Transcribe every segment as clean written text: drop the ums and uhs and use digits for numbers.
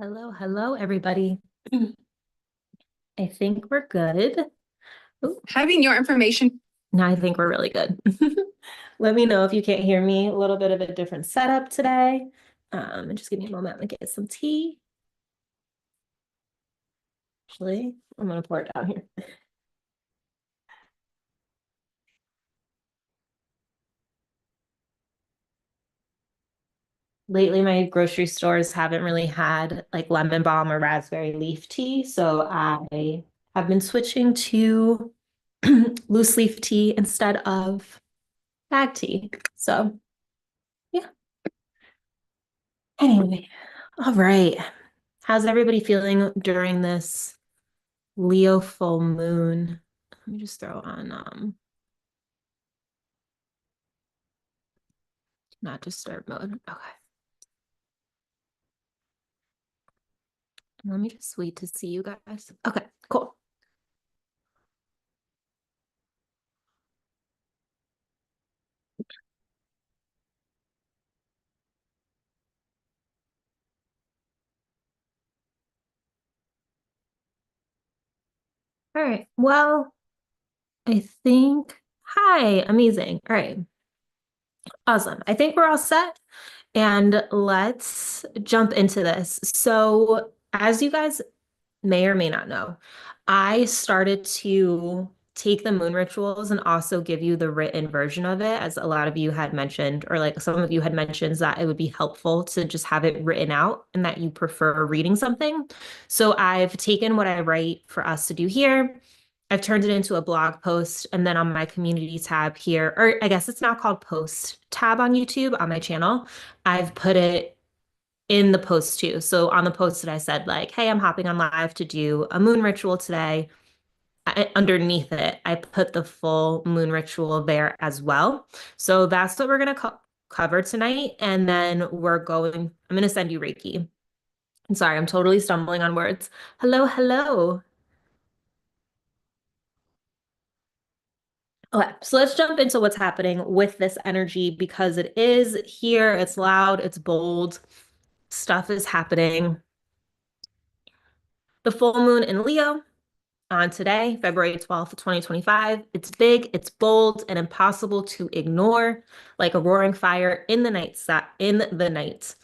Hello, everybody. I think we're good. Ooh, Having your information. now I think we're really good. Let me know if you can't hear me. A little bit of a different setup today. And just give me a moment to get some tea. Actually, I'm gonna pour it down here. Lately, my grocery stores haven't really had like lemon balm or raspberry leaf tea, so I have been switching to loose leaf tea instead of bag tea. So, yeah. Anyway, all right. How's everybody feeling during this Leo full moon? Let me just throw on not disturb mode. Okay. Let me just wait to see you guys. Okay, cool. All right. Well, I think hi, amazing. All right. Awesome. I think we're all set. And let's jump into this. So, as you guys may or may not know, I started to take the moon rituals and also give you the written version of it, as a lot of you had mentioned, or like some of you had mentioned that it would be helpful to just have it written out and that you prefer reading something. So I've taken what I write for us to do here. I've turned it into a blog post, and then on my community tab here, or I guess it's now called post tab on YouTube on my channel, I've put it in the post too. So on the post that I said like, hey, I'm hopping on live to do a moon ritual today. Underneath it, I put the full moon ritual there as well. So that's what we're going to cover tonight. And then I'm going to send you Reiki. I'm sorry, I'm totally stumbling on words. Hello. Okay, so let's jump into what's happening with this energy because it is here, it's loud, it's bold, stuff is happening. The full moon in Leo on today, February 12th, 2025. It's big, it's bold, and impossible to ignore, like a roaring fire in the night.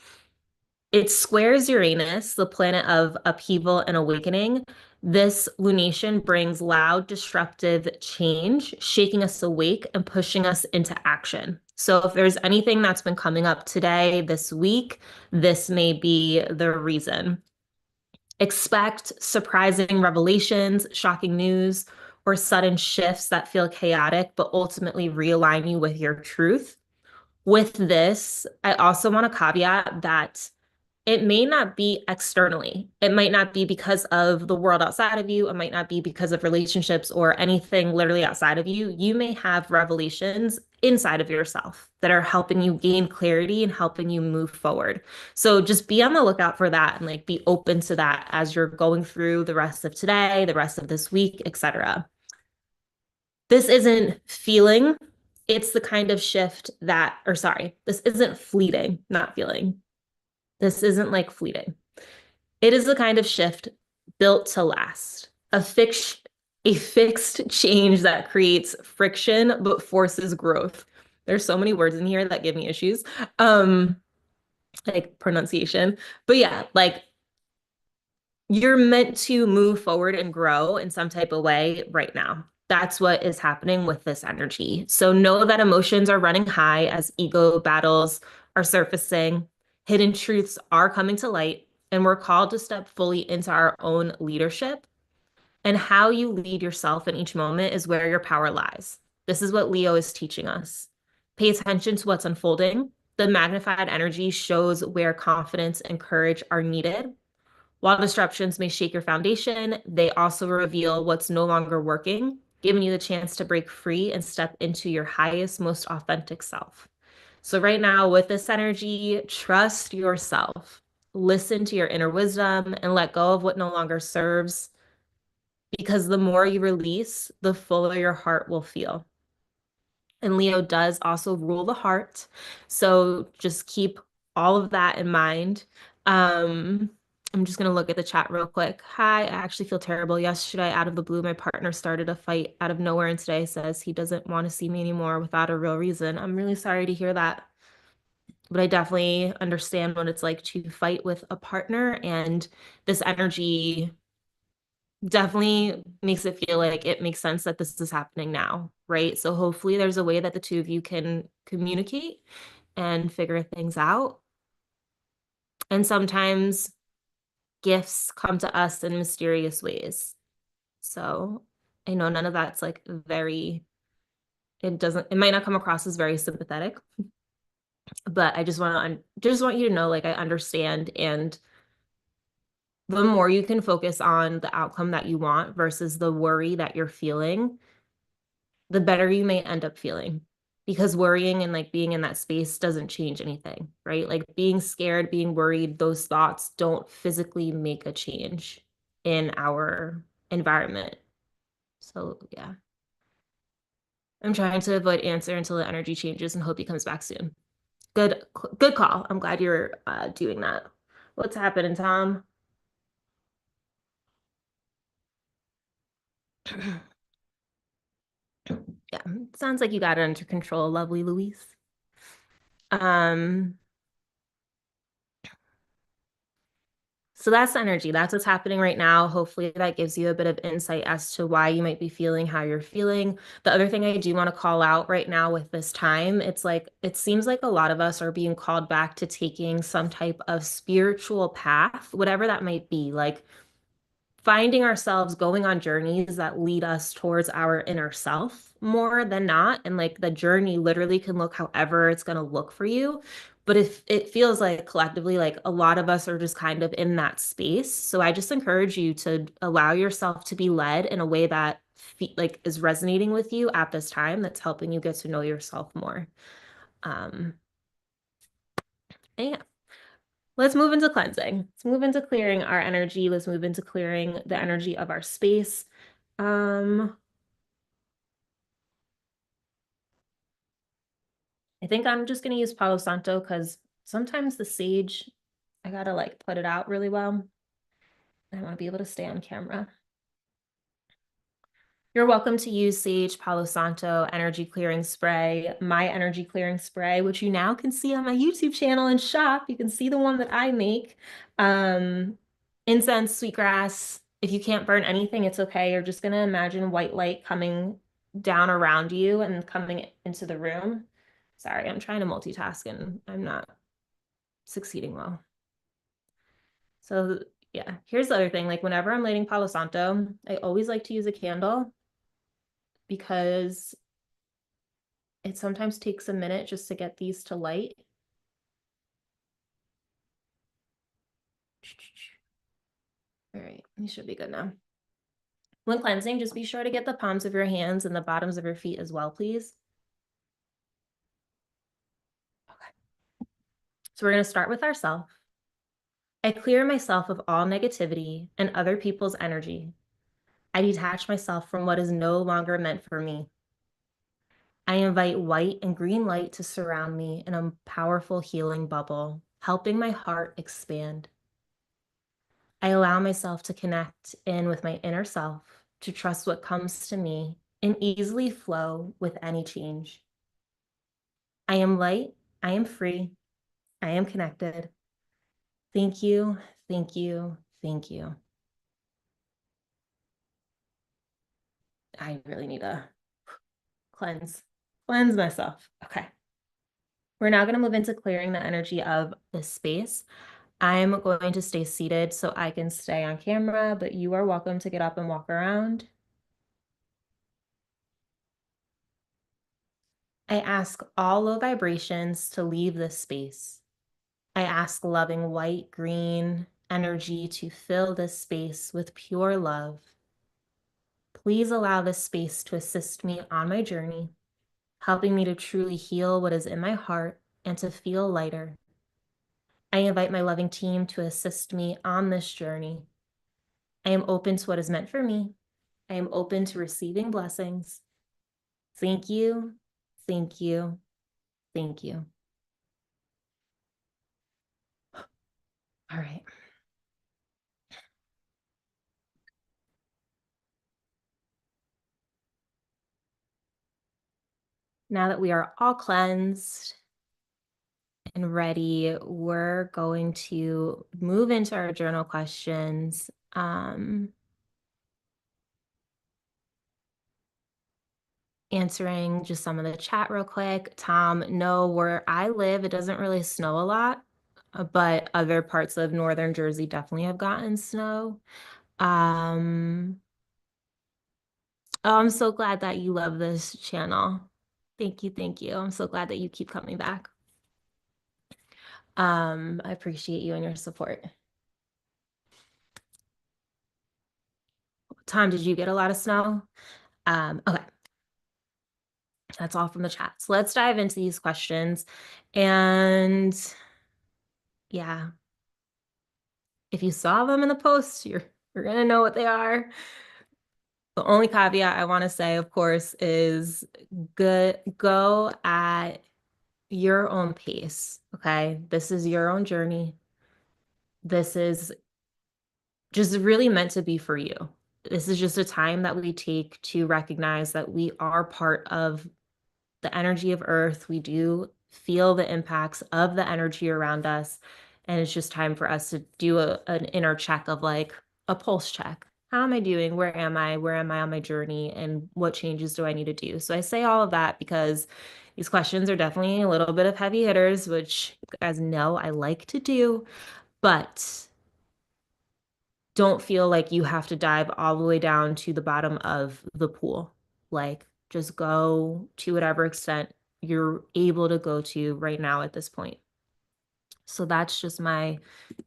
It squares Uranus, the planet of upheaval and awakening. This lunation brings loud, disruptive change, shaking us awake and pushing us into action. So, if there's anything that's been coming up today, this week, this may be the reason. Expect surprising revelations, shocking news, or sudden shifts that feel chaotic, but ultimately realign you with your truth. With this, I also want to caveat that it may not be externally. It might not be because of the world outside of you. It might not be because of relationships or anything literally outside of you. You may have revelations inside of yourself that are helping you gain clarity and helping you move forward. So just be on the lookout for that and like be open to that as you're going through the rest of today, the rest of this week, etc. This isn't feeling, it's the kind of shift that, or sorry, this isn't fleeting, not feeling. This isn't like fleeting. It is the kind of shift built to last, a fixed change that creates friction but forces growth. There's so many words in here that give me issues. Um, like pronunciation. But yeah, like you're meant to move forward and grow in some type of way right now. That's what is happening with this energy. So know that emotions are running high as ego battles are surfacing, hidden truths are coming to light, and we're called to step fully into our own leadership. And how you lead yourself in each moment is where your power lies. This is what Leo is teaching us. Pay attention to what's unfolding. The magnified energy shows where confidence and courage are needed. While disruptions may shake your foundation, they also reveal what's no longer working, giving you the chance to break free and step into your highest, most authentic self. So, right now, with this energy, trust yourself. Listen to your inner wisdom and let go of what no longer serves, because the more you release, the fuller your heart will feel. And Leo does also rule the heart. So, just keep all of that in mind. Um, I'm just gonna look at the chat real quick. Hi, I actually feel terrible. Yesterday, out of the blue, my partner started a fight out of nowhere and today says he doesn't want to see me anymore without a real reason. I'm really sorry to hear that. But I definitely understand what it's like to fight with a partner, and this energy definitely makes it feel like it makes sense that this is happening now, right? So hopefully there's a way that the two of you can communicate and figure things out. And sometimes gifts come to us in mysterious ways. So I know none of that's like very, it might not come across as very sympathetic, but I just want you to know, like, I understand. And the more you can focus on the outcome that you want versus the worry that you're feeling, the better you may end up feeling. Because worrying and like being in that space doesn't change anything, right? Like being scared, being worried, those thoughts don't physically make a change in our environment. So yeah, I'm trying to avoid answer until the energy changes and hope he comes back soon. Good call. I'm glad you're doing that. What's happening, Tom? Yeah, sounds like you got it under control, lovely Louise. Um, so that's the energy. That's what's happening right now. Hopefully that gives you a bit of insight as to why you might be feeling how you're feeling. The other thing I do want to call out right now with this time, it's like it seems like a lot of us are being called back to taking some type of spiritual path, whatever that might be. Like finding ourselves going on journeys that lead us towards our inner self more than not. And like the journey literally can look however it's going to look for you. But if it feels like collectively, like a lot of us are just kind of in that space. So I just encourage you to allow yourself to be led in a way that like is resonating with you at this time, that's helping you get to know yourself more. Um, and yeah. Let's move into cleansing. Let's move into clearing our energy. Let's move into clearing the energy of our space. Um, I think I'm just gonna use Palo Santo because sometimes the sage, I gotta like put it out really well. I want to be able to stay on camera. You're welcome to use Sage, Palo Santo, Energy Clearing Spray, my Energy Clearing Spray, which you now can see on my YouTube channel and shop. You can see the one that I make. Incense, sweetgrass. If you can't burn anything, it's okay. You're just going to imagine white light coming down around you and coming into the room. Sorry, I'm trying to multitask and I'm not succeeding well. So yeah, here's the other thing. Like whenever I'm lighting Palo Santo, I always like to use a candle because it sometimes takes a minute just to get these to light. All right, these should be good now. When cleansing, just be sure to get the palms of your hands and the bottoms of your feet as well, please. Okay. So we're going to start with ourself. I clear myself of all negativity and other people's energy. I detach myself from what is no longer meant for me. I invite white and green light to surround me in a powerful healing bubble, helping my heart expand. I allow myself to connect in with my inner self, to trust what comes to me and easily flow with any change. I am light, I am free, I am connected. Thank you, thank you, thank you. I really need to cleanse myself. Okay. We're now going to move into clearing the energy of this space. I'm going to stay seated so I can stay on camera, but you are welcome to get up and walk around. I ask all low vibrations to leave this space. I ask loving white, green energy to fill this space with pure love. Please allow this space to assist me on my journey, helping me to truly heal what is in my heart and to feel lighter. I invite my loving team to assist me on this journey. I am open to what is meant for me. I am open to receiving blessings. Thank you, thank you, thank you. All right. Now that we are all cleansed and ready, we're going to move into our journal questions. Answering just some of the chat real quick. Tom, no, where I live, it doesn't really snow a lot, but other parts of northern Jersey definitely have gotten snow. Oh, I'm so glad that you love this channel. Thank you, thank you. I'm so glad that you keep coming back. I appreciate you and your support. Tom, did you get a lot of snow? Okay. That's all from the chat. So let's dive into these questions. And yeah, if you saw them in the post, you're gonna know what they are. The only caveat I want to say, of course, is go at your own pace. Okay. This is your own journey. This is just really meant to be for you. This is just a time that we take to recognize that we are part of the energy of Earth. We do feel the impacts of the energy around us. And it's just time for us to do an inner check of like a pulse check. How am I doing? Where am I? Where am I on my journey? And what changes do I need to do? So I say all of that because these questions are definitely a little bit of heavy hitters, which you guys know I like to do, but don't feel like you have to dive all the way down to the bottom of the pool. Like, just go to whatever extent you're able to go to right now at this point. So that's just my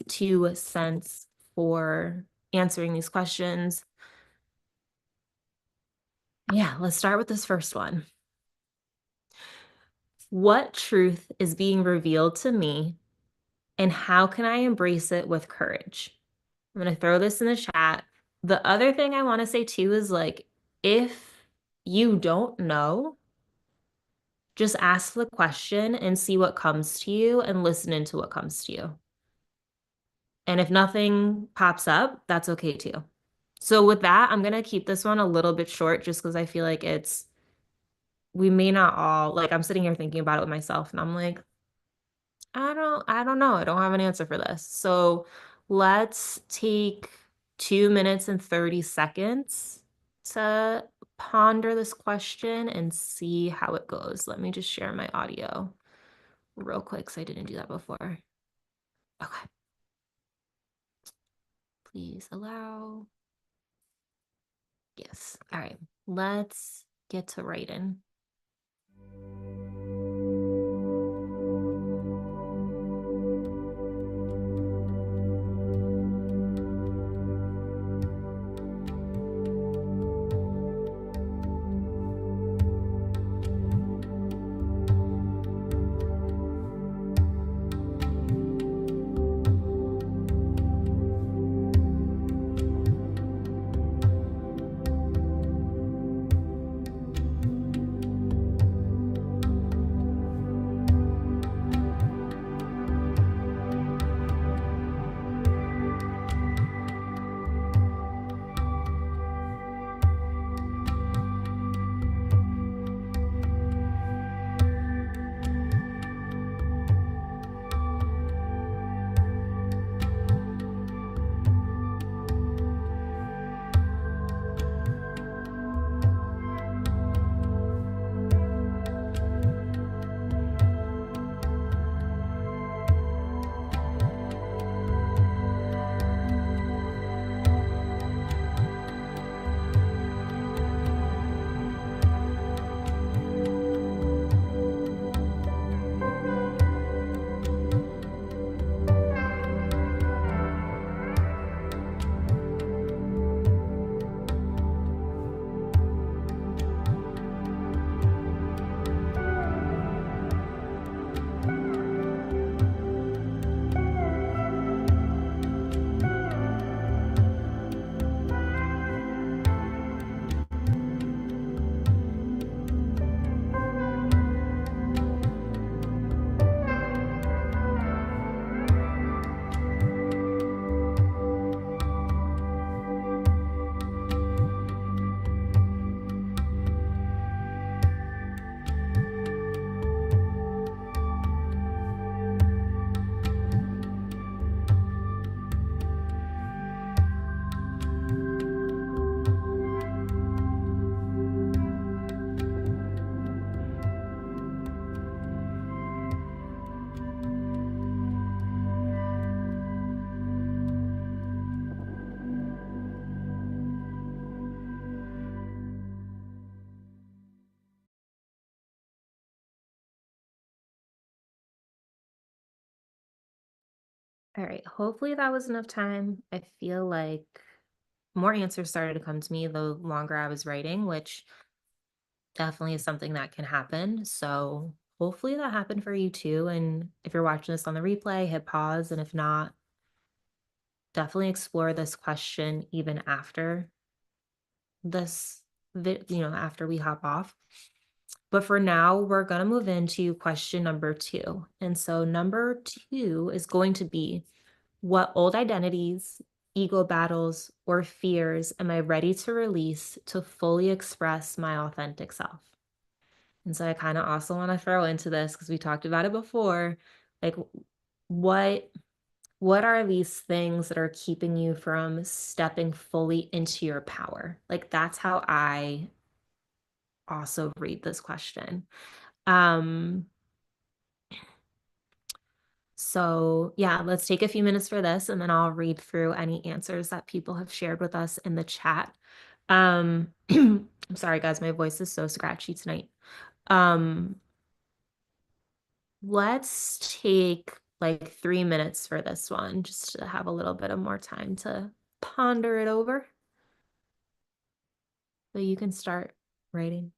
2 cents for answering these questions. Yeah, let's start with this first one. What truth is being revealed to me, and how can I embrace it with courage? I'm going to throw this in the chat. The other thing I want to say too is like, if you don't know, just ask the question and see what comes to you and listen into what comes to you. And if nothing pops up, that's okay too. So with that, I'm going to keep this one a little bit short just because I feel like we may not all, like I'm sitting here thinking about it with myself and I'm like, I don't know. I don't have an answer for this. So let's take 2 minutes and 30 seconds to ponder this question and see how it goes. Let me just share my audio real quick because I didn't do that before. Okay. Please allow. Yes. All right. Let's get to writing. All right, hopefully that was enough time. I feel like more answers started to come to me the longer I was writing, which definitely is something that can happen. So hopefully that happened for you too. And if you're watching this on the replay, hit pause. And if not, definitely explore this question even after this, after we hop off. But for now, we're going to move into question number 2. And so number 2 is going to be, what old identities, ego battles, or fears am I ready to release to fully express my authentic self? And so I kind of also want to throw into this, because we talked about it before, like what what are these things that are keeping you from stepping fully into your power? Like that's how I also read this question. Um, so yeah, let's take a few minutes for this and then I'll read through any answers that people have shared with us in the chat. I'm sorry guys, my voice is so scratchy tonight. Um, let's take like 3 minutes for this one, just to have a little bit of more time to ponder it over. So you can start writing.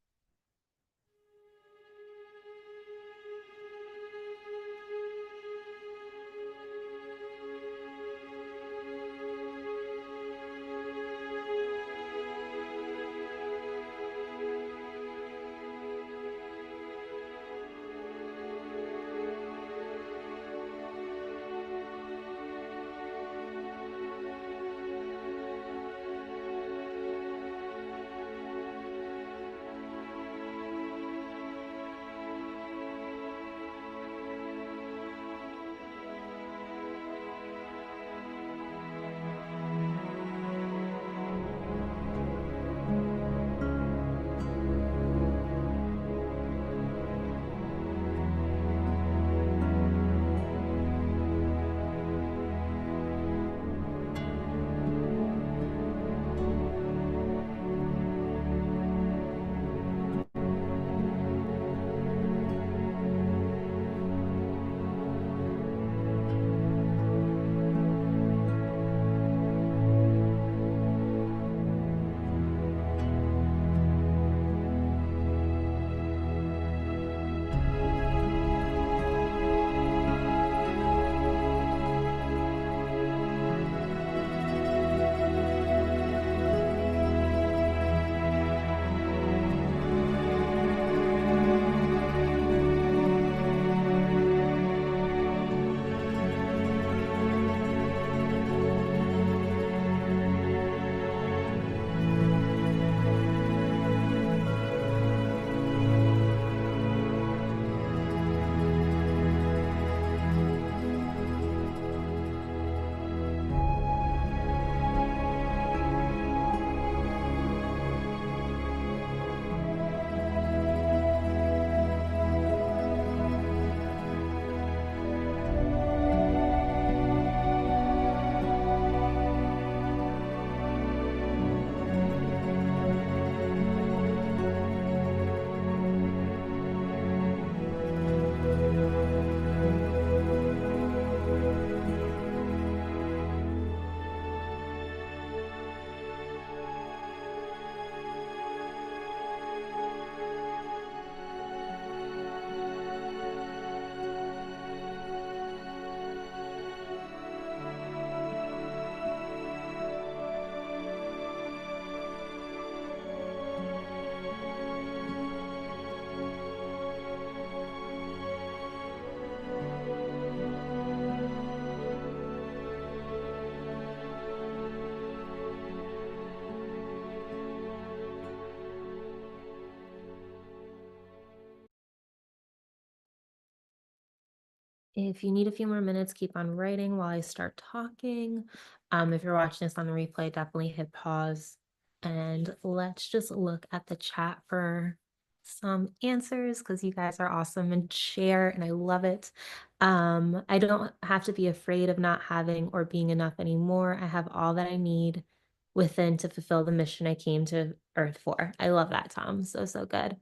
If you need a few more minutes, keep on writing while I start talking. If you're watching this on the replay, definitely hit pause. And let's just look at the chat for some answers, because you guys are awesome and share, and I love it. I don't have to be afraid of not having or being enough anymore. I have all that I need within to fulfill the mission I came to Earth for. I love that, Tom. So, so good.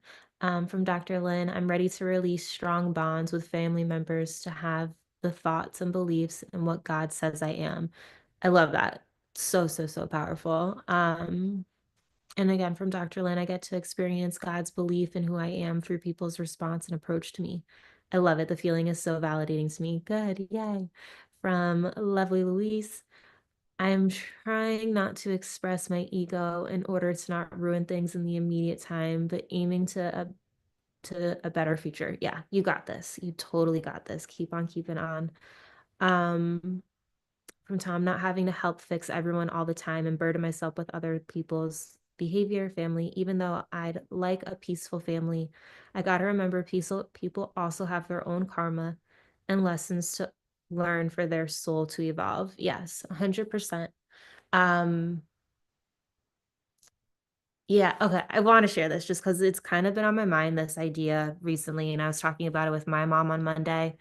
From Dr. Lynn, I'm ready to release strong bonds with family members to have the thoughts and beliefs and what God says I am. I love that. So, so, so powerful. And again, from Dr. Lynn, I get to experience God's belief in who I am through people's response and approach to me. I love it. The feeling is so validating to me. Good. Yay. From Lovely Louise, I'm trying not to express my ego in order to not ruin things in the immediate time, but aiming to a better future. Yeah, you got this. You totally got this. Keep on keeping on. Um, from Tom, not having to help fix everyone all the time and burden myself with other people's behavior, family, even though I'd like a peaceful family. I gotta remember peaceful people also have their own karma and lessons to learn for their soul to evolve. Yes, 100%. Um, yeah, okay. I want to share this just because it's kind of been on my mind, this idea recently, and I was talking about it with my mom on Monday,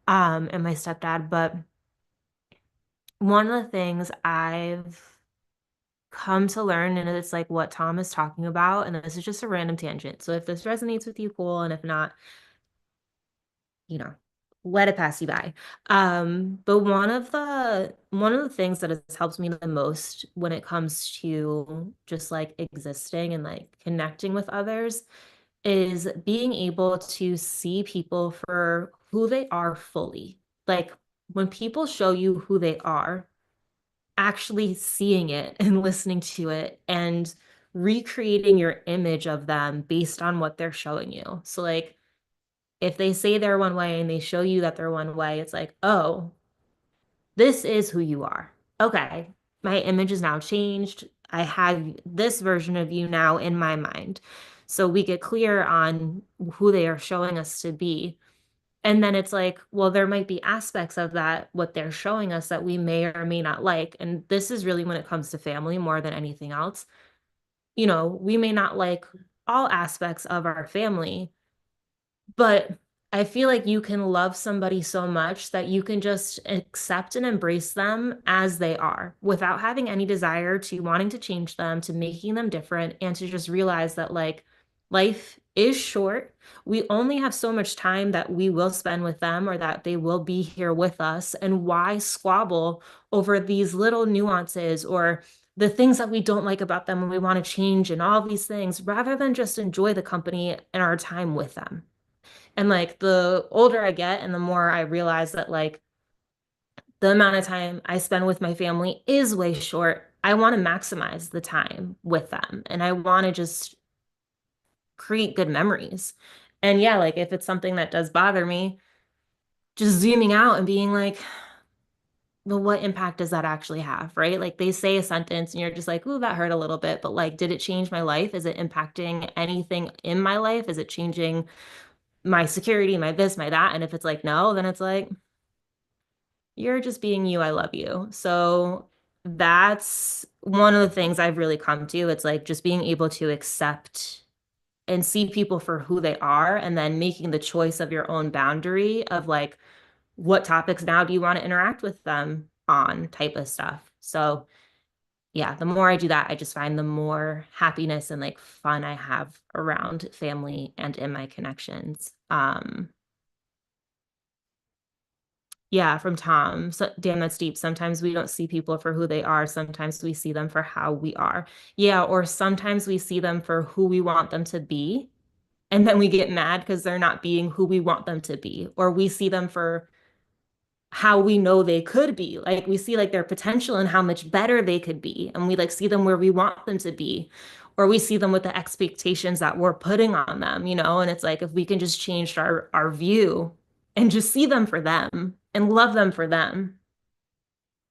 and my stepdad. But one of the things I've come to learn, and it's like what Tom is talking about, and this is just a random tangent. So if this resonates with you, cool, and if not, you know, let it pass you by. But one of the things that has helped me the most when it comes to just like existing and like connecting with others is being able to see people for who they are fully. Like when people show you who they are, actually seeing it and listening to it and recreating your image of them based on what they're showing you. So like if they say they're one way and they show you that they're one way, it's like, oh, this is who you are. Okay, my image is now changed. I have this version of you now in my mind. So we get clear on who they are showing us to be. And then it's like, well, there might be aspects of that, what they're showing us that we may or may not like. And this is really when it comes to family more than anything else. We may not like all aspects of our family, but I feel like you can love somebody so much that you can just accept and embrace them as they are without having any desire to wanting to change them, to making them different, and to just realize that like life is short. We only have so much time that we will spend with them or that they will be here with us. And why squabble over these little nuances or the things that we don't like about them and we want to change and all these things rather than just enjoy the company and our time with them. And like the older I get and the more I realize that like the amount of time I spend with my family is way short, I want to maximize the time with them and I want to just create good memories. And yeah, like if it's something that does bother me, just zooming out and being like, well, what impact does that actually have, right? Like they say a sentence and you're just like, ooh, that hurt a little bit, but like, did it change my life? Is it impacting anything in my life? Is it changing my security, my this, my that? And if it's like, no, then it's like, you're just being you. I love you. So that's one of the things I've really come to. It's like just being able to accept and see people for who they are and then making the choice of your own boundary of like, what topics now do you want to interact with them on type of stuff. So yeah, the more I do that, I just find the more happiness and like fun I have around family and in my connections. Yeah, from Tom. So, damn, that's deep. Sometimes we don't see people for who they are. Sometimes we see them for how we are. Yeah, or sometimes we see them for who we want them to be. And then we get mad because they're not being who we want them to be. Or we see them for how we know they could be. Like we see like their potential and how much better they could be. And we like see them where we want them to be. Or we see them with the expectations that we're putting on them, and it's like if we can just change our view and just see them for them and love them for them,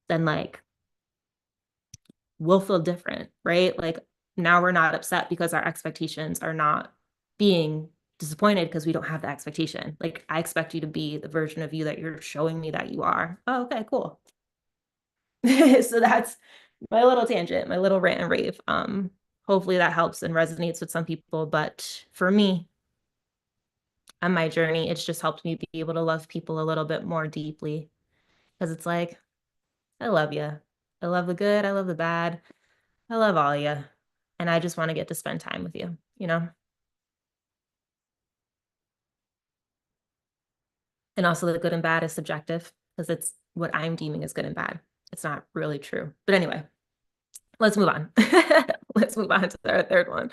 then like we'll feel different, right? Like now we're not upset because our expectations are not being disappointed because we don't have the expectation. Like I expect you to be the version of you that you're showing me that you are. Oh, okay, cool. So that's my little tangent, my little rant and rave. Hopefully that helps and resonates with some people, but for me on my journey, it's just helped me be able to love people a little bit more deeply because it's like, I love you. I love the good. I love the bad. I love all of you. And I just want to get to spend time with you? And also the good and bad is subjective because it's what I'm deeming as good and bad. It's not really true. But anyway, let's move on. Let's move on to our third one.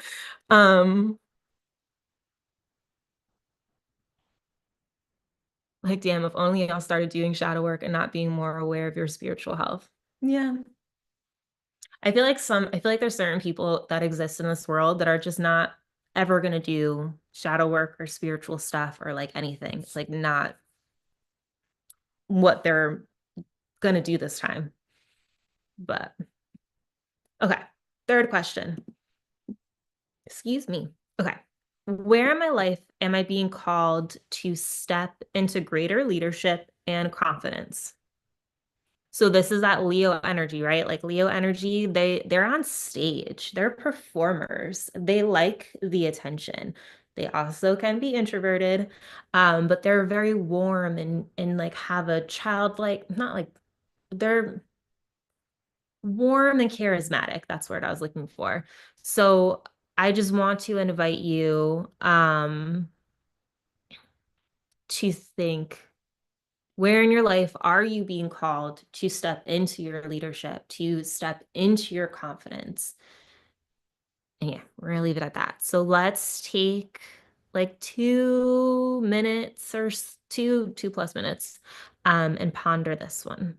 Like, damn, if only y'all started doing shadow work and not being more aware of your spiritual health. Yeah. I feel like there's certain people that exist in this world that are just not ever gonna do shadow work or spiritual stuff or like anything. It's like not what they're gonna do this time. But okay. Third question. Excuse me. Okay. Where in my life am I being called to step into greater leadership and confidence? So this is that Leo energy, right? Like Leo energy, they're on stage. They're performers. They like the attention. They also can be introverted, but they're very warm and like have a childlike, not like they're warm and charismatic. That's the word I was looking for. So I just want to invite you to think, where in your life are you being called to step into your leadership, to step into your confidence? And yeah, we're gonna leave it at that. So let's take like 2 minutes or two plus minutes and ponder this one.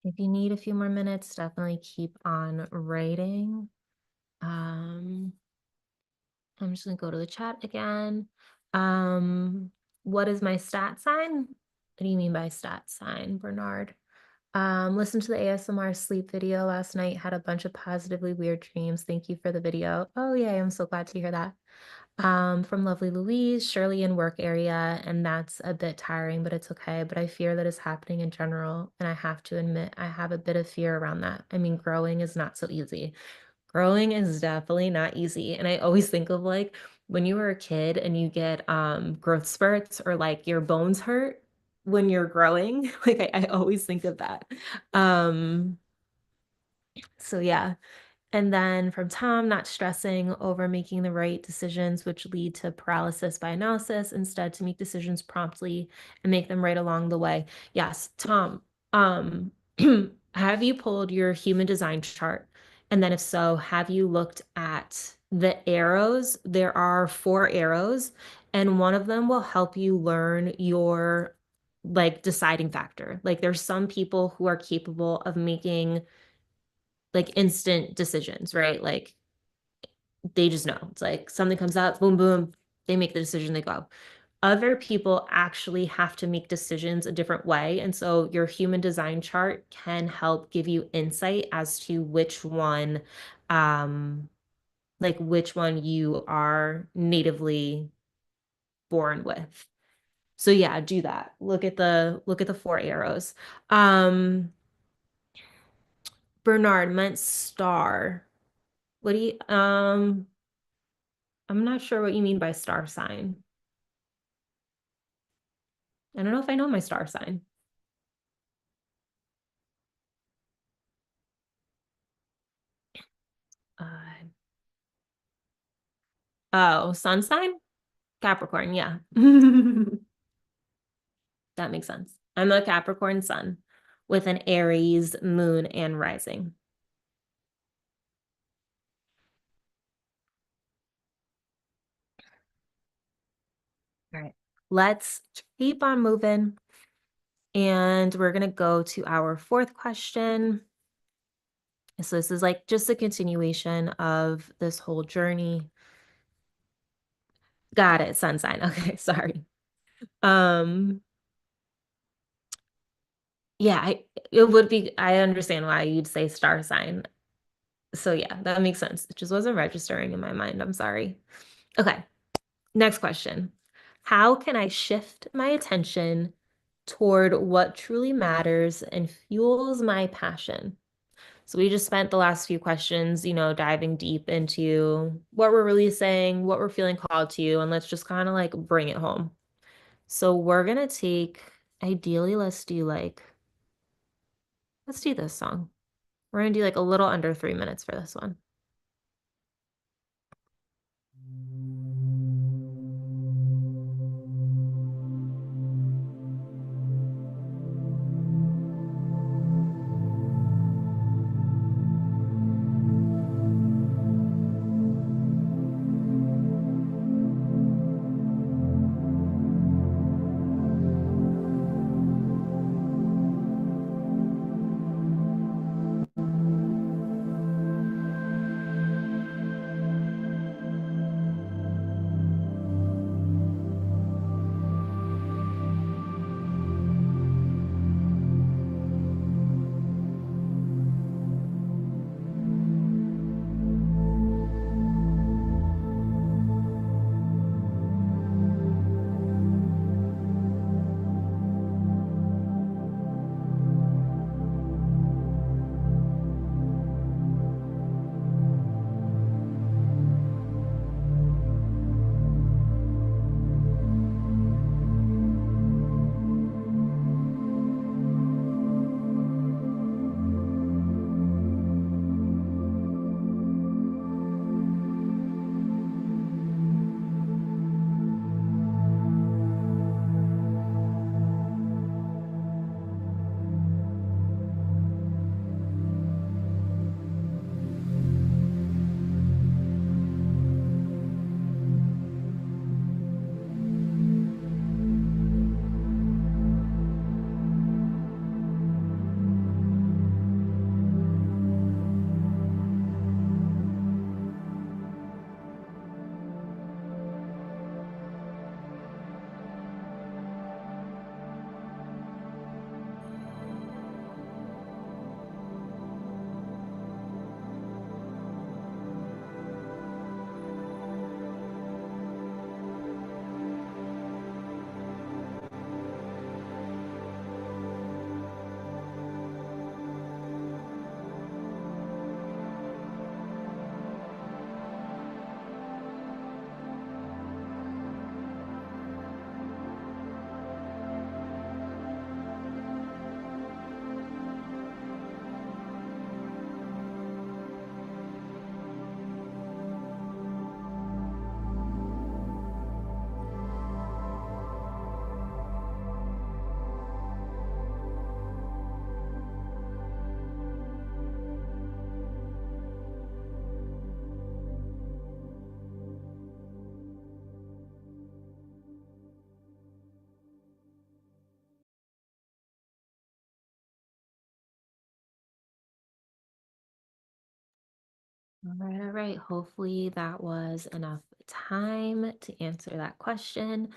If you need a few more minutes, definitely keep on writing. I'm just gonna go to the chat again. What is my stat sign? What do you mean by stat sign, Bernard? Listened to the ASMR sleep video last night, had a bunch of positively weird dreams. Thank you for the video. Oh yeah, I'm so glad to hear that. From lovely Louise, Shirley in work area, and that's a bit tiring, but it's okay. But I fear that is happening in general, and I have to admit I have a bit of fear around that. I mean, growing is not so easy. Growing is definitely not easy. And I always think of like when you were a kid and you get growth spurts or like your bones hurt when you're growing. Like I always think of that. Um, so yeah. And then from Tom, not stressing over making the right decisions, which lead to paralysis by analysis, instead to make decisions promptly and make them right along the way. Yes, Tom, um, have you pulled your human design chart? And then if so, have you looked at the arrows? There are 4 arrows, and one of them will help you learn your like deciding factor. Like there's some people who are capable of making like instant decisions, right? Like they just know. It's like something comes up, boom, boom, they make the decision, they go. Other people actually have to make decisions a different way. And so your human design chart can help give you insight as to um, which one you are natively born with. So yeah, do that. Look at the 4 arrows. Um, Bernard meant star. What do you I'm not sure what you mean by star sign. I don't know if I know my star sign. Uh, oh, sun sign? Capricorn, yeah. That makes sense. I'm a Capricorn sun with an Aries moon and rising. All right. Let's keep on moving. And we're going to go to our 4th question. So this is like just a continuation of this whole journey. Got it, sun sign. Okay, sorry. Um, yeah, it would be, I understand why you'd say star sign. So yeah, that makes sense. It just wasn't registering in my mind. I'm sorry. Okay, next question. How can I shift my attention toward what truly matters and fuels my passion? So we just spent the last few questions, diving deep into what we're really saying, what we're feeling called to, and let's just kind of like bring it home. So we're gonna take, ideally, let's do this song. We're gonna do like a little under 3 minutes for this one. All right, all right. Hopefully that was enough time to answer that question.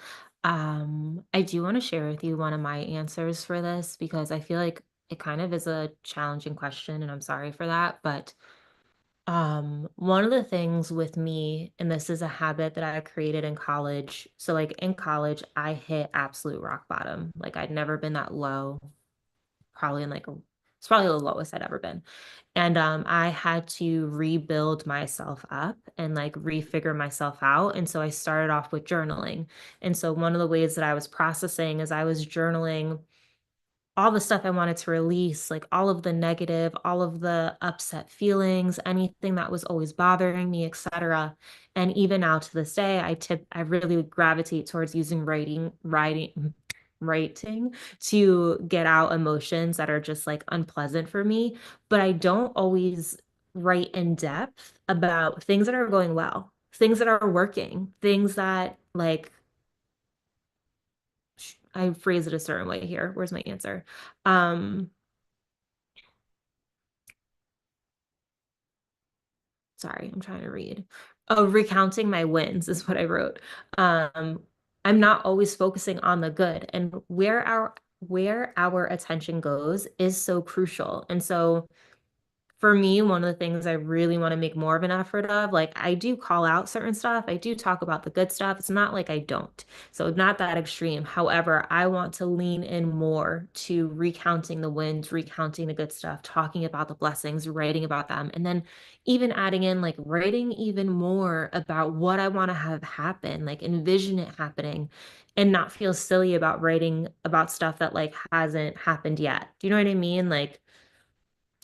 I do want to share with you one of my answers for this because I feel like it kind of is a challenging question, and I'm sorry for that. But one of the things with me, and this is a habit that I created in college. So, like in college, I hit absolute rock bottom. Like I'd never been that low, probably in like it's probably the lowest I'd ever been. And I had to rebuild myself up and like refigure myself out. And so I started off with journaling. And so one of the ways that I was processing is I was journaling all the stuff I wanted to release, like all of the negative, all of the upset feelings, anything that was always bothering me, etc. And even now to this day, I really gravitate towards using writing to get out emotions that are just like unpleasant for me. But I don't always write in depth about things that are going well, things that are working, things that like I phrase it a certain way here. Where's my answer? Um, Sorry, I'm trying to read. Oh, recounting my wins is what I wrote. Um, I'm not always focusing on the good, and where our attention goes is so crucial. And so for me, one of the things I really want to make more of an effort of, like I do call out certain stuff. I do talk about the good stuff. It's not like I don't. So not that extreme. However, I want to lean in more to recounting the wins, recounting the good stuff, talking about the blessings, writing about them, and then even adding in like writing even more about what I want to have happen, like envision it happening and not feel silly about writing about stuff that like hasn't happened yet. Do you know what I mean? Like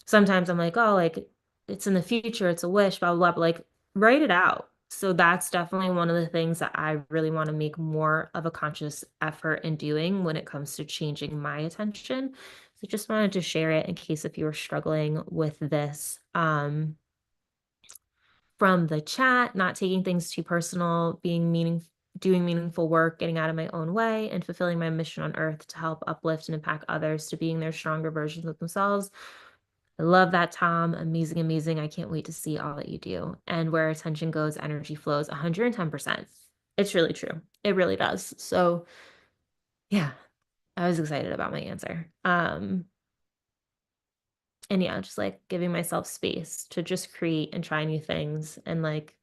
sometimes I'm like, oh, like it's in the future, it's a wish, blah, blah, blah, but like write it out. So that's definitely one of the things that I really want to make more of a conscious effort in doing when it comes to changing my attention. So just wanted to share it in case if you were struggling with this. From the chat, not taking things too personal, doing meaningful work, getting out of my own way, and fulfilling my mission on earth to help uplift and impact others to being their stronger versions of themselves. I love that, Tom. Amazing, amazing. I can't wait to see all that you do. And where attention goes, energy flows 110%. It's really true. It really does. So, yeah, I was excited about my answer. And yeah, just like giving myself space to just create and try new things and like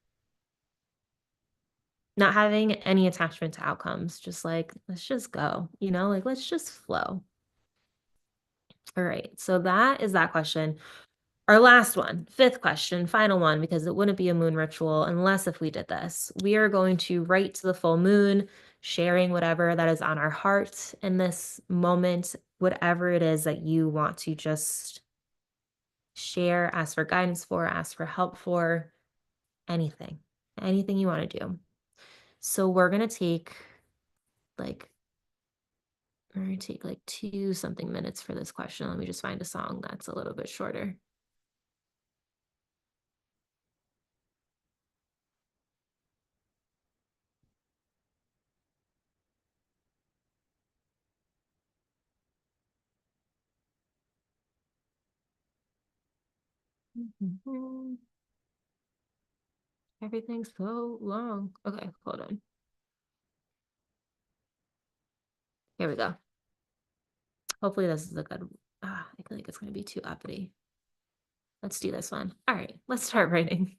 not having any attachment to outcomes. Just like, let's just go, like let's just flow. All right. So that is that question. Our last one, fifth question, final one, because it wouldn't be a moon ritual unless if we did this. We are going to write to the full moon, sharing whatever that is on our heart in this moment, whatever it is that you want to just share, ask for guidance for, ask for help for, anything you want to do. So like, we're going to take like 2 something minutes for this question. Let me just find a song that's a little bit shorter. Everything's so long. Okay, hold on. Here we go. Hopefully this is a good, I feel like it's going to be too uppity. Let's do this one. All right, let's start writing.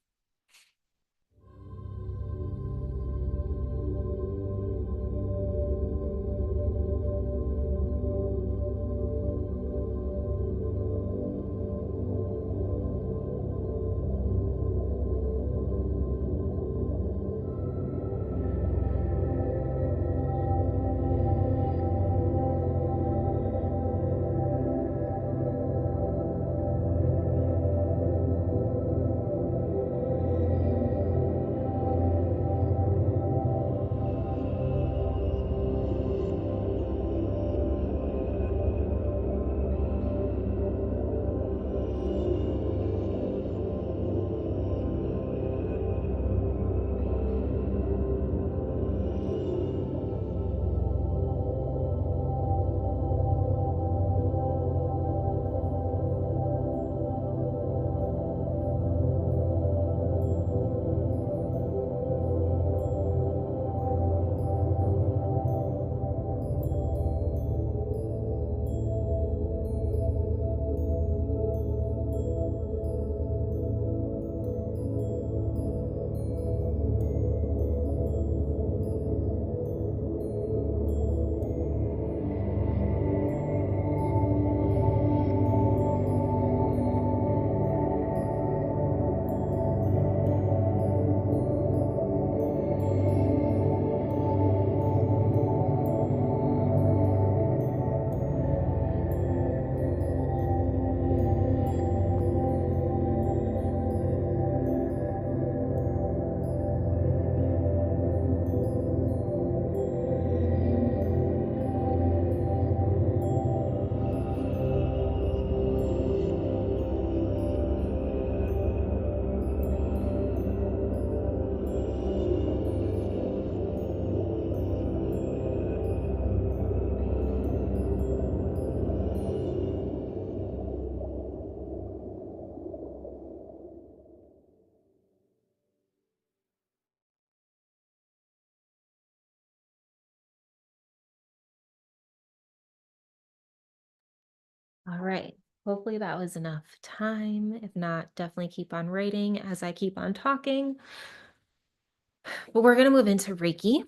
All right. Hopefully that was enough time. If not, definitely keep on writing as I keep on talking. But we're going to move into Reiki.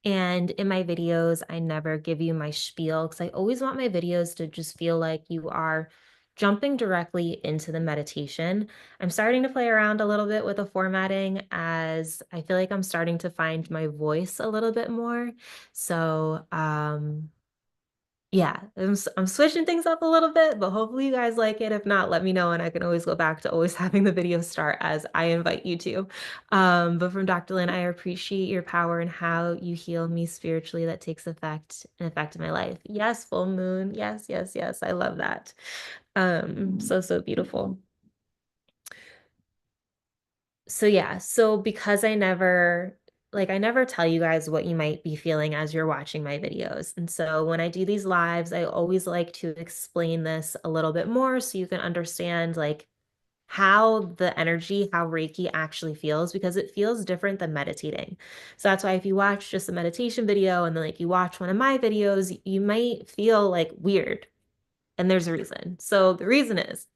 And in my videos, I never give you my spiel because I always want my videos to just feel like you are jumping directly into the meditation. I'm starting to play around a little bit with the formatting as I feel like I'm starting to find my voice a little bit more. So, yeah, I'm switching things up a little bit, but hopefully you guys like it. If not, let me know, and I can always go back to always having the video start as I invite you to. But from Dr. Lynn, I appreciate your power and how you heal me spiritually. That takes an effect in my life. Yes, full moon. Yes, yes, yes. I love that. So beautiful. So yeah, so because I never tell you guys what you might be feeling as you're watching my videos. And so when I do these lives, I always like to explain this a little bit more so you can understand like how the energy, how Reiki actually feels, because it feels different than meditating. So that's why if you watch just a meditation video and then like you watch one of my videos, you might feel like weird. And there's a reason. So the reason is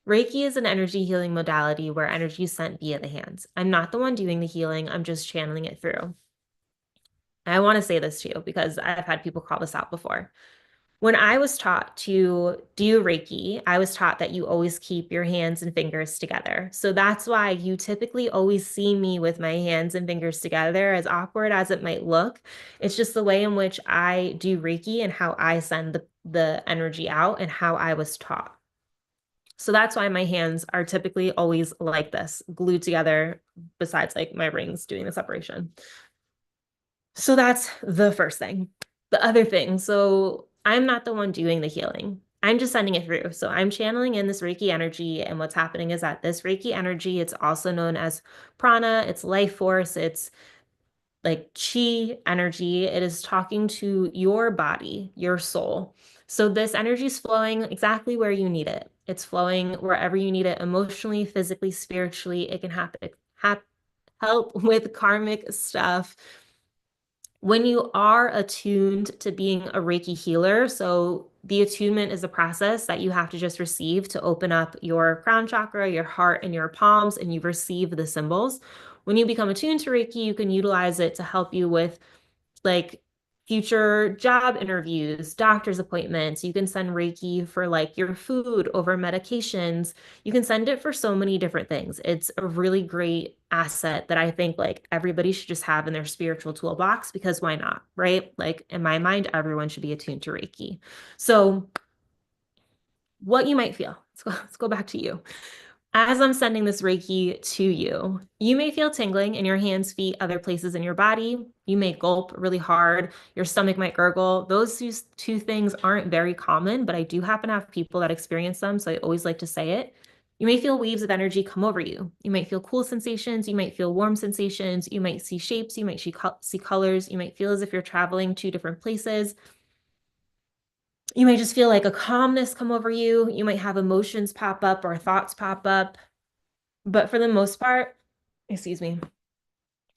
Reiki is an energy healing modality where energy is sent via the hands. I'm not the one doing the healing, I'm just channeling it through. I want to say this to you because I've had people call this out before. When I was taught to do Reiki, I was taught that you always keep your hands and fingers together. So that's why you typically always see me with my hands and fingers together, as awkward as it might look. It's just the way in which I do Reiki and how I send the energy out and how I was taught. So that's why my hands are typically always like this, glued together, besides like my rings doing the separation. So that's the first thing. The other thing, so I'm not the one doing the healing. I'm just sending it through. So I'm channeling in this Reiki energy. And what's happening is that this Reiki energy, it's also known as prana, it's life force, it's like chi energy. It is talking to your body, your soul. So this energy is flowing exactly where you need it. It's flowing wherever you need it emotionally, physically, spiritually. It can help with karmic stuff. When you are attuned to being a Reiki healer, so the attunement is a process that you have to just receive to open up your crown chakra, your heart, and your palms, and you receive the symbols. When you become attuned to Reiki, you can utilize it to help you with like future job interviews, doctor's appointments. You can send Reiki for like your food over medications. You can send it for so many different things. It's a really great asset that I think like everybody should just have in their spiritual toolbox because why not, right? Like in my mind, everyone should be attuned to Reiki. So what you might feel, let's go back to you. As I'm sending this Reiki to you, you may feel tingling in your hands, feet, other places in your body. You may gulp really hard. Your stomach might gurgle. Those two things aren't very common, but I do happen to have people that experience them, so I always like to say it. You may feel waves of energy come over you. You might feel cool sensations. You might feel warm sensations. You might see shapes. You might see colors. You might feel as if you're traveling to different places. You might just feel like a calmness come over you. You might have emotions pop up or thoughts pop up. But for the most part, excuse me,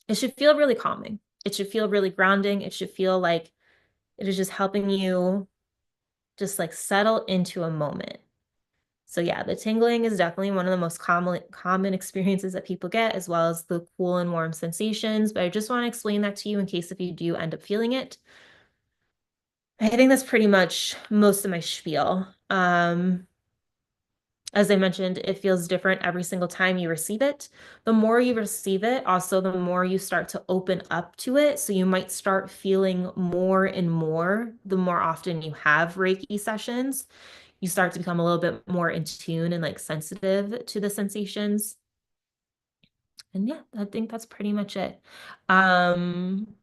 it should feel really calming. It should feel really grounding. It should feel like it is just helping you just like settle into a moment. So yeah, the tingling is definitely one of the most common experiences that people get, as well as the cool and warm sensations. But I just want to explain that to you in case if you do end up feeling it. I think that's pretty much most of my spiel. As I mentioned, it feels different every single time you receive it. The more you receive it, also the more you start to open up to it. So you might start feeling more and more the more often you have Reiki sessions. You start to become a little bit more in tune and like sensitive to the sensations. And yeah, I think that's pretty much it. Um,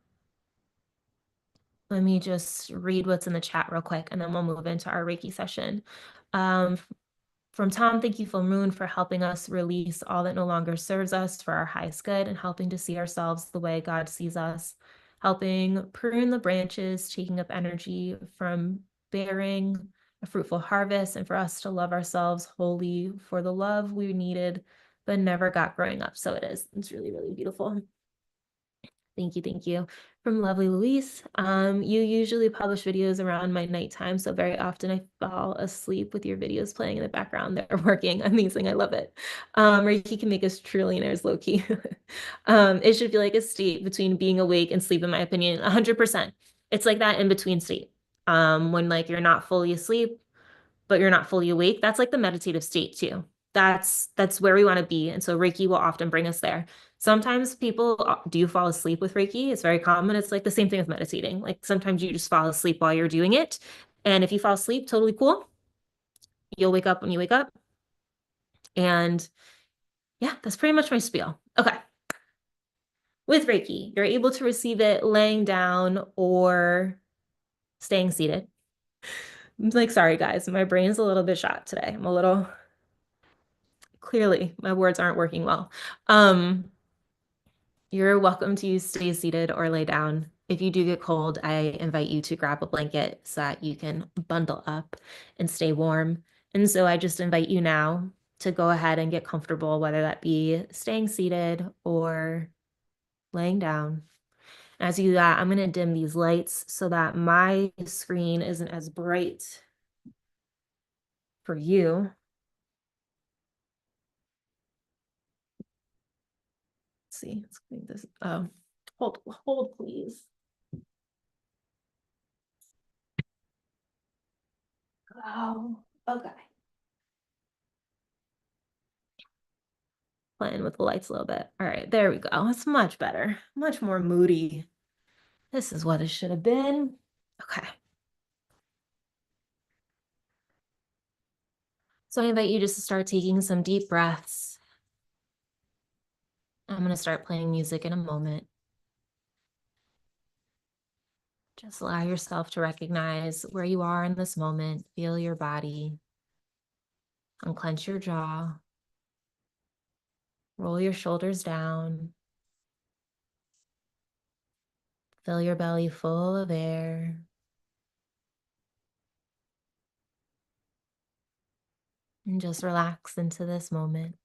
Let me just read what's in the chat real quick, and then we'll move into our Reiki session. Um, From Tom, thank you, Full Moon, for helping us release all that no longer serves us for our highest good and helping to see ourselves the way God sees us, helping prune the branches, taking up energy from bearing a fruitful harvest, and for us to love ourselves wholly for the love we needed but never got growing up. So it is. It's really, really beautiful. Thank you. Thank you. From Lovely Louise. You usually publish videos around my nighttime, so very often I fall asleep with your videos playing in the background. They're working. Amazing. I love it. Reiki can make us trillionaires low key. It should feel like a state between being awake and sleep, in my opinion. 100%. It's like that in between state. When like you're not fully asleep, but you're not fully awake. That's like the meditative state too. That's where we want to be. And so Reiki will often bring us there. Sometimes people do fall asleep with Reiki. It's very common. It's like the same thing with meditating. Like sometimes you just fall asleep while you're doing it. And if you fall asleep, totally cool. You'll wake up when you wake up. And yeah, that's pretty much my spiel. Okay. With Reiki, you're able to receive it laying down or staying seated. I'm like, sorry guys, my brain's a little bit shot today. I'm a little, clearly my words aren't working well. You're welcome to stay seated or lay down. If you do get cold, I invite you to grab a blanket so that you can bundle up and stay warm. And so I just invite you now to go ahead and get comfortable, whether that be staying seated or laying down. As you do that, I'm going to dim these lights so that my screen isn't as bright for you. Let's see, let's clean this. Oh, hold, please. Oh, okay. Playing with the lights a little bit. All right, there we go. It's much better, much more moody. This is what it should have been. Okay. So I invite you just to start taking some deep breaths. I'm going to start playing music in a moment. Just allow yourself to recognize where you are in this moment. Feel your body. Unclench your jaw. Roll your shoulders down. Fill your belly full of air. And just relax into this moment.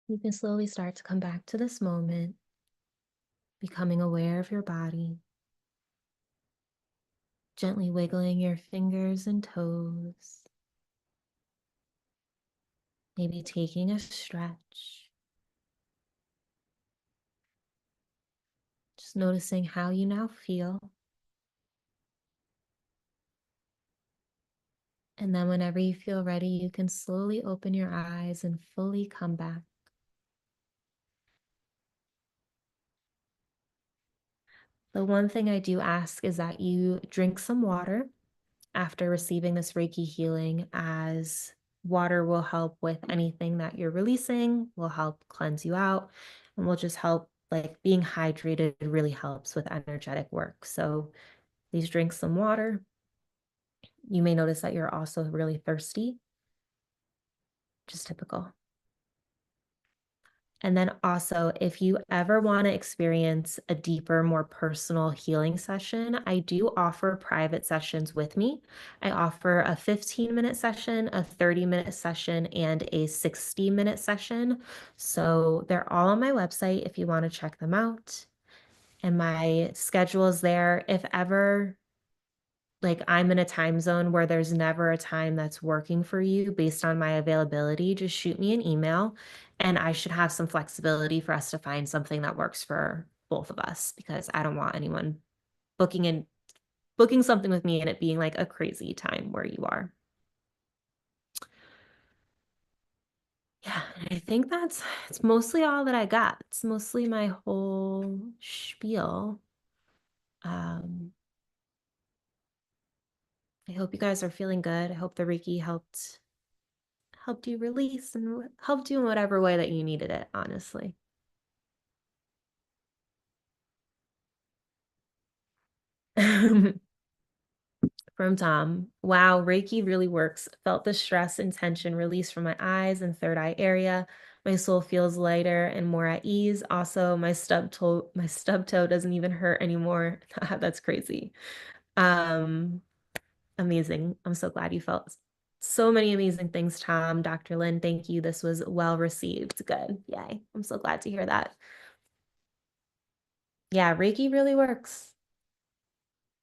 You can slowly start to come back to this moment, becoming aware of your body, gently wiggling your fingers and toes, maybe taking a stretch, just noticing how you now feel. And then whenever you feel ready, you can slowly open your eyes and fully come back. The one thing I do ask is that you drink some water after receiving this Reiki healing, as water will help with anything that you're releasing, will help cleanse you out, and will just help, like being hydrated really helps with energetic work. So please drink some water. You may notice that you're also really thirsty, just typical. And then also, if you ever want to experience a deeper, more personal healing session, I do offer private sessions with me. I offer a 15-minute session, a 30-minute session, and a 60-minute session. So they're all on my website if you want to check them out. And my schedule is there. If ever like I'm in a time zone where there's never a time that's working for you based on my availability, just shoot me an email and I should have some flexibility for us to find something that works for both of us because I don't want anyone booking in booking something with me and it being like a crazy time where you are. Yeah, and I think it's mostly all that I got. It's mostly my whole spiel. Um, I hope you guys are feeling good. I hope the Reiki helped you release and helped you in whatever way that you needed it, honestly. From Tom, wow, Reiki really works. Felt the stress and tension release from my eyes and third eye area. My soul feels lighter and more at ease. Also, my stub toe doesn't even hurt anymore. That's crazy. Um, Amazing. I'm so glad you felt so many amazing things, Tom. Dr. Lynn, thank you. This was well received. Good. Yay. I'm so glad to hear that. Yeah, Reiki really works.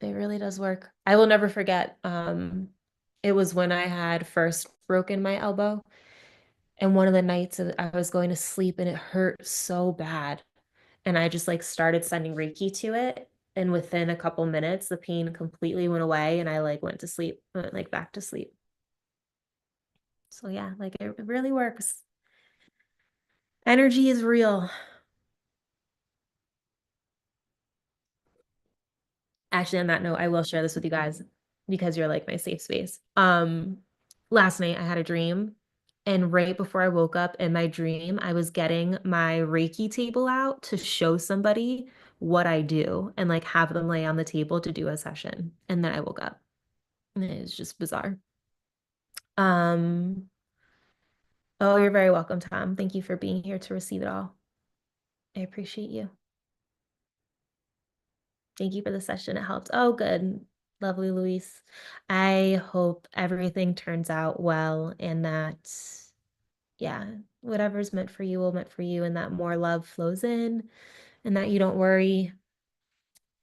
It really does work. I will never forget. It was when I had first broken my elbow, and one of the nights I was going to sleep and it hurt so bad. And I just like started sending Reiki to it. And within a couple minutes, the pain completely went away and I like went to sleep, went like back to sleep. So yeah, like it really works. Energy is real. Actually, on that note, I will share this with you guys because you're like my safe space. Last night I had a dream, and right before I woke up in my dream, I was getting my Reiki table out to show somebody what I do and like have them lay on the table to do a session. And then I woke up. And it was just bizarre. Um, oh, you're very welcome, Tom. Thank you for being here to receive it all. I appreciate you. Thank you for the session. It helped. Oh, good. Lovely, Luis. I hope everything turns out well and that, yeah, whatever's meant for you will meant for you and that more love flows in and that you don't worry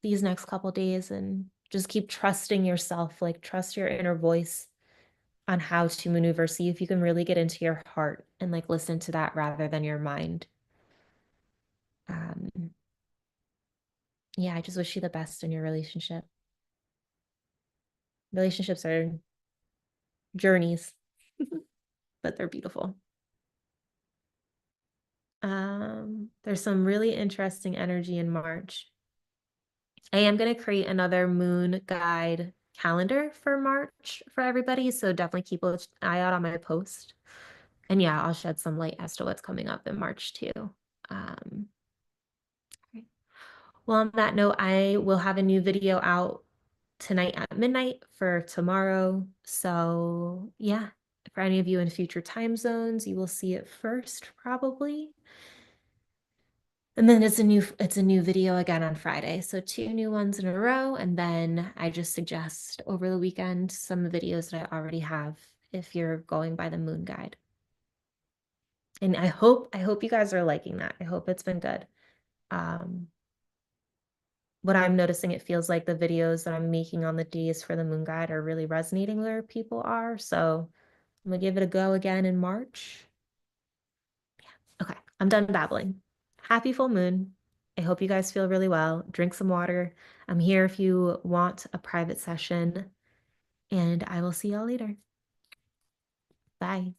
these next couple days and just keep trusting yourself, like trust your inner voice on how to maneuver. See if you can really get into your heart and like listen to that rather than your mind. Um, yeah, I just wish you the best in your relationship. Relationships are journeys, but they're beautiful. There's some really interesting energy in March. I am going to create another moon guide calendar for March for everybody. So definitely keep an eye out on my post. And yeah, I'll shed some light as to what's coming up in March too. Um, well, on that note, I will have a new video out tonight at midnight for tomorrow. So yeah, for any of you in future time zones, you will see it first probably. And then it's a new video again on Friday. So two new ones in a row. And then I just suggest over the weekend some videos that I already have if you're going by the moon guide. And I hope you guys are liking that. I hope it's been good. Um, what I'm noticing, it feels like the videos that I'm making on the days for the moon guide are really resonating where people are. So I'm gonna give it a go again in March. Okay, I'm done babbling. Happy full moon. I hope you guys feel really well. Drink some water. I'm here if you want a private session, and I will see y'all later. Bye.